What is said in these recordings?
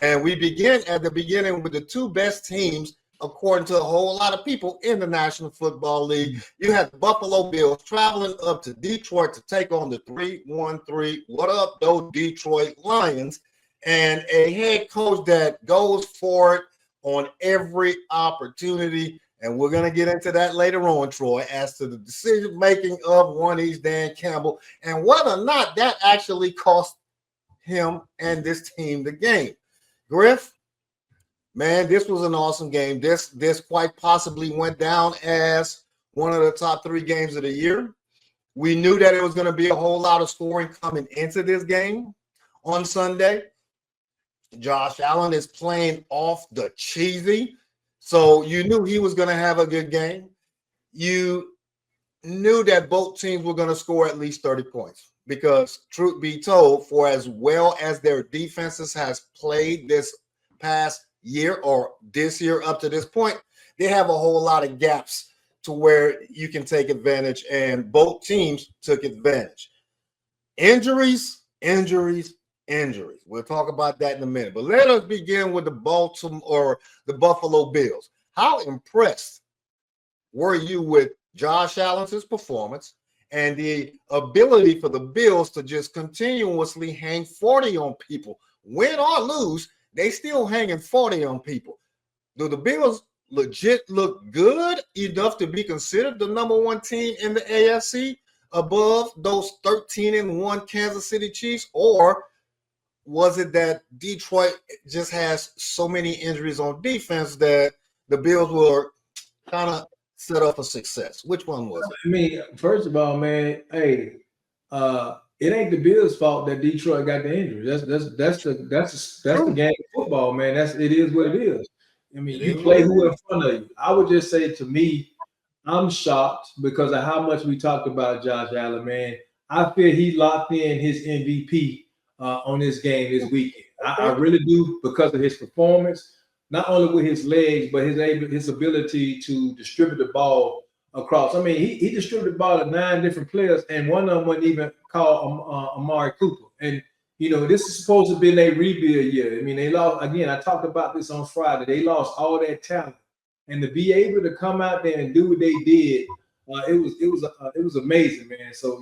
And we begin at the beginning with the two best teams, according to a whole lot of people in the National Football League. You had the Buffalo Bills traveling up to Detroit to take on the 3-1-3. What up, those Detroit Lions? And a head coach that goes for it on every opportunity. And we're going to get into that later on, Troy, as to the decision-making of one East Dan Campbell and whether or not that actually cost him and this team the game. Griff, man, this was an awesome game. This quite possibly went down as one of the top 3 games of the year. We knew that it was going to be a whole lot of scoring coming into this game on Sunday. Josh Allen is playing off the cheesy, so you knew he was going to have a good game. You knew that both teams were going to score at least 30 points because, truth be told, for as well as their defenses has played this past year or this year up to this point, they have a whole lot of gaps to where you can take advantage, and both teams took advantage. Injuries. We'll talk about that in a minute. But let us begin with the Buffalo Bills. How impressed were you with Josh Allen's performance and the ability for the Bills to just continuously hang 40 on people? Win or lose, they still hanging 40 on people. Do the Bills legit look good enough to be considered the number 1 team in the AFC above those 13-1 Kansas City Chiefs? Or was it that Detroit just has so many injuries on defense that the Bills were kind of set up for success? Which one was it? I mean, first of all, man, hey, it ain't the Bills' fault that Detroit got the injury. That's the game of football, man. It is what it is. I mean, you play who in front of you. I would just say, to me, I'm shocked because of how much we talked about Josh Allen, man. I feel he locked in his MVP on this game this weekend. I really do, because of his performance, not only with his legs, but his ability to distribute the ball across. I mean, he distributed the ball to 9 different players, and one of them wasn't even called Amari Cooper. And, you know, this is supposed to be a rebuild year. I mean, they lost, again, I talked about this on Friday. They lost all that talent. And to be able to come out there and do what they did, it was amazing, man. So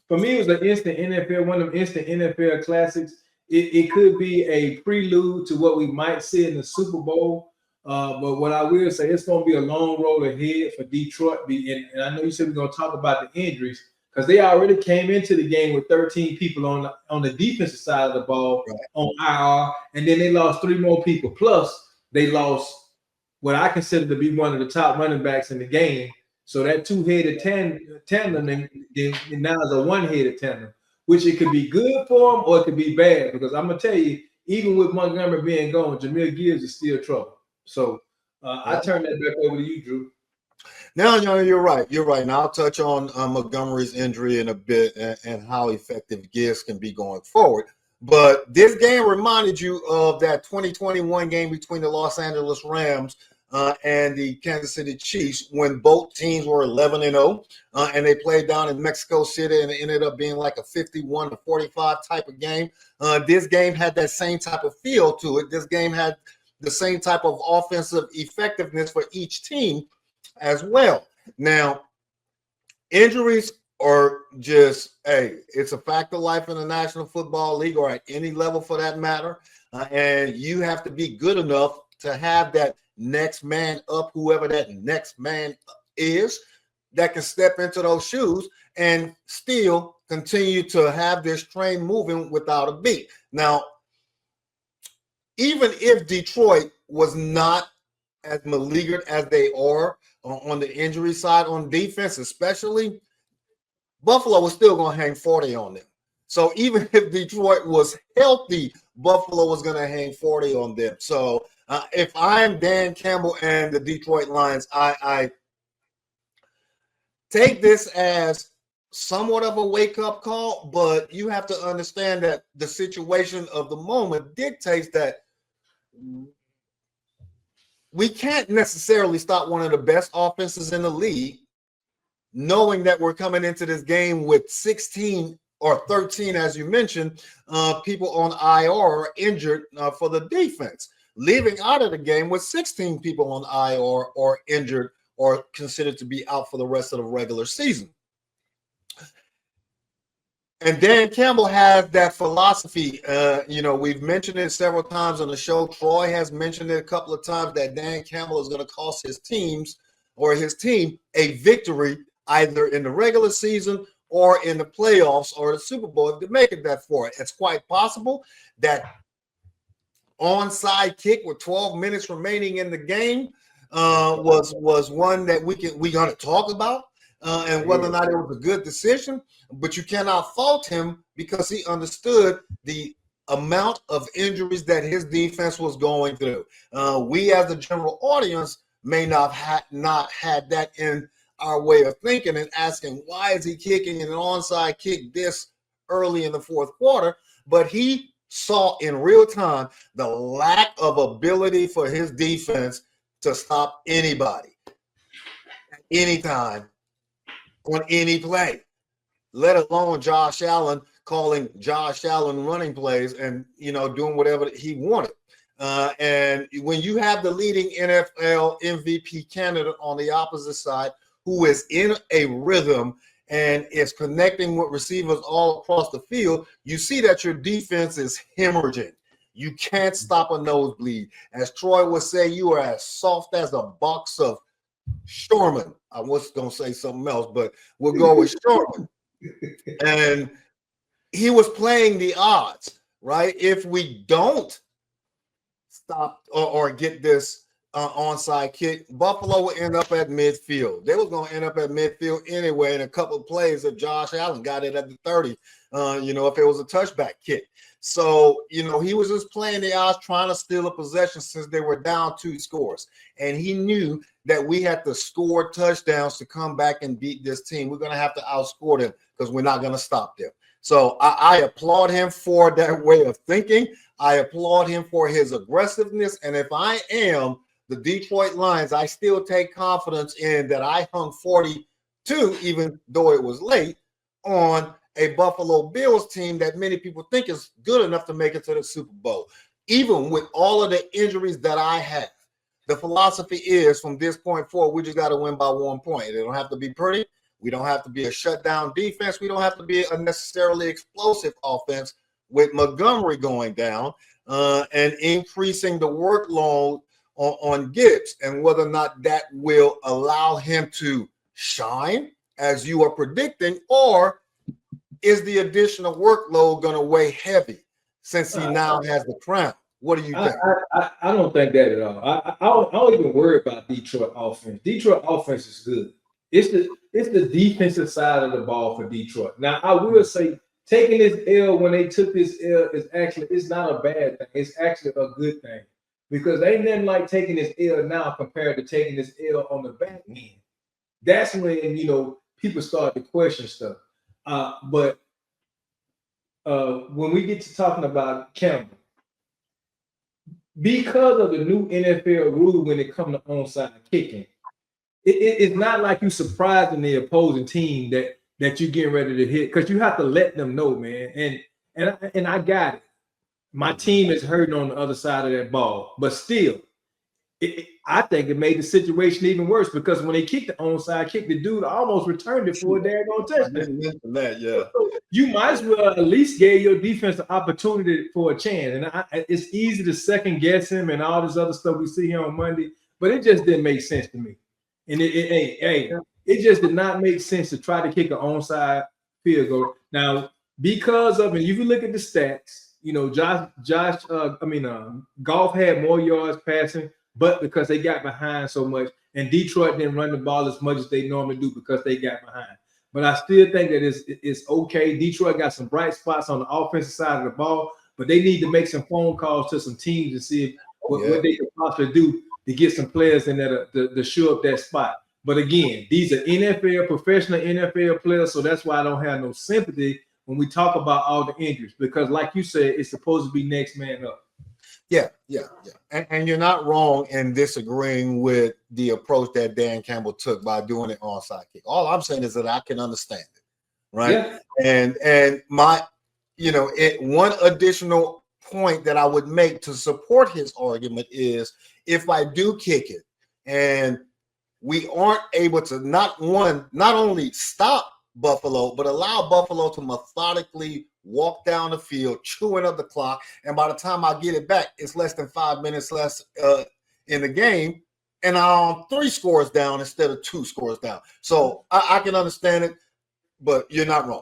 for me, it was an instant NFL, one of them instant NFL classics. It could be a prelude to what we might see in the Super Bowl. But what I will say, it's going to be a long road ahead for Detroit. And I know you said we're going to talk about the injuries, because they already came into the game with 13 people on the defensive side of the ball, right, on IR, and then they lost 3 more people. Plus, they lost what I consider to be one of the top running backs in the game. So that 2-headed tandem now is a 1-headed tandem, which it could be good for them or it could be bad. Because I'm going to tell you, even with Montgomery being gone, Jahmyr Gibbs is still trouble. So I turn that back over to you, Drew. No, you're right. You're right. And I'll touch on Montgomery's injury in a bit and how effective Gibbs can be going forward. But this game reminded you of that 2021 game between the Los Angeles Rams and the Kansas City Chiefs, when both teams were 11-0, and they played down in Mexico City, and it ended up being like a 51-45 type of game. This game had that same type of feel to it. This game had the same type of offensive effectiveness for each team as well. Now, injuries are just, it's a fact of life in the National Football League, or at any level for that matter, and you have to be good enough to have that next man up, whoever that next man is, that can step into those shoes and still continue to have this train moving without a beat. Now, even if Detroit was not as malignant as they are on the injury side, on defense especially, Buffalo was still going to hang 40 on them. So even if Detroit was healthy, Buffalo was going to hang 40 on them. So if I'm Dan Campbell and the Detroit Lions, I take this as somewhat of a wake-up call, but you have to understand that the situation of the moment dictates that we can't necessarily stop one of the best offenses in the league, knowing that we're coming into this game with 16 or 13, as you mentioned, people on IR or injured for the defense. Leaving out of the game with 16 people on IR or injured or considered to be out for the rest of the regular season. And Dan Campbell has that philosophy. We've mentioned it several times on the show. Troy has mentioned it a couple of times that Dan Campbell is going to cost his team a victory either in the regular season or in the playoffs or the Super Bowl to make it that far. It's quite possible that onside kick with 12 minutes remaining in the game was one that we're going to talk about. And whether or not it was a good decision, but you cannot fault him because he understood the amount of injuries that his defense was going through. We, as the general audience, may not had that in our way of thinking and asking, why is he kicking an onside kick this early in the fourth quarter? But he saw in real time the lack of ability for his defense to stop anybody at any time on any play, let alone Josh Allen calling Josh Allen running plays and, doing whatever he wanted. And when you have the leading NFL MVP candidate on the opposite side who is in a rhythm and is connecting with receivers all across the field, you see that your defense is hemorrhaging. You can't stop a nosebleed. As Troy would say, you are as soft as a box of Shorman. I was going to say something else, but we'll go with Shorman. And he was playing the odds, right? If we don't stop or get this onside kick, Buffalo will end up at midfield. They was going to end up at midfield anyway in a couple of plays if Josh Allen got it at the 30, if it was a touchback kick. So, he was just playing the odds, trying to steal a possession since they were down 2 scores. And he knew that we had to score touchdowns to come back and beat this team. We're going to have to outscore them because we're not going to stop them. So I applaud him for that way of thinking. I applaud him for his aggressiveness. And if I am the Detroit Lions, I still take confidence in that I hung 42, even though it was late, on a Buffalo Bills team that many people think is good enough to make it to the Super Bowl. Even with all of the injuries that I have, the philosophy is from this point forward, we just got to win by 1 point. It don't have to be pretty. We don't have to be a shutdown defense. We don't have to be a necessarily explosive offense with Montgomery going down and increasing the workload on Gibbs, and whether or not that will allow him to shine as you are predicting, or is the additional workload going to weigh heavy since he now has the crown? What do you think? I don't think that at all. I don't even worry about Detroit offense. Detroit offense is good. It's the defensive side of the ball for Detroit. Now, I will say taking this L when they took this L it's not a bad thing. It's actually a good thing because ain't nothing like taking this L now compared to taking this L on the back end. That's when, people start to question stuff. But when we get to talking about Campbell, because of the new NFL rule when it comes to onside kicking, it's not like you surprising the opposing team that you're getting ready to hit, because you have to let them know, man. And I got it. My team is hurting on the other side of that ball, but still, I think it made the situation even worse because when they kicked the onside kick, the dude almost returned it for a daggone touchdown. So you might as well at least give your defense the opportunity for a chance. And it's easy to second guess him and all this other stuff we see here on Monday, but it just didn't make sense to me. And it just did not make sense to try to kick an onside field goal. Now, because of it, if you look at the stats, Goff had more yards passing, but because they got behind so much, and Detroit didn't run the ball as much as they normally do because they got behind. But I still think that it's okay. Detroit got some bright spots on the offensive side of the ball, but they need to make some phone calls to some teams to see what they can possibly do to get some players in there to show up that spot. But again, these are professional NFL players, so that's why I don't have no sympathy when we talk about all the injuries, because like you said, it's supposed to be next man up. Yeah. And you're not wrong in disagreeing with the approach that Dan Campbell took by doing it onside kick. All I'm saying is that I can understand it. right? Yeah. And my, one additional point that I would make to support his argument is if I do kick it and we aren't able to not only stop Buffalo, but allow Buffalo to methodically walk down the field, chewing up the clock. And by the time I get it back, it's less than 5 minutes less in the game. And I'm 3 scores down instead of 2 scores down. So I can understand it, but you're not wrong.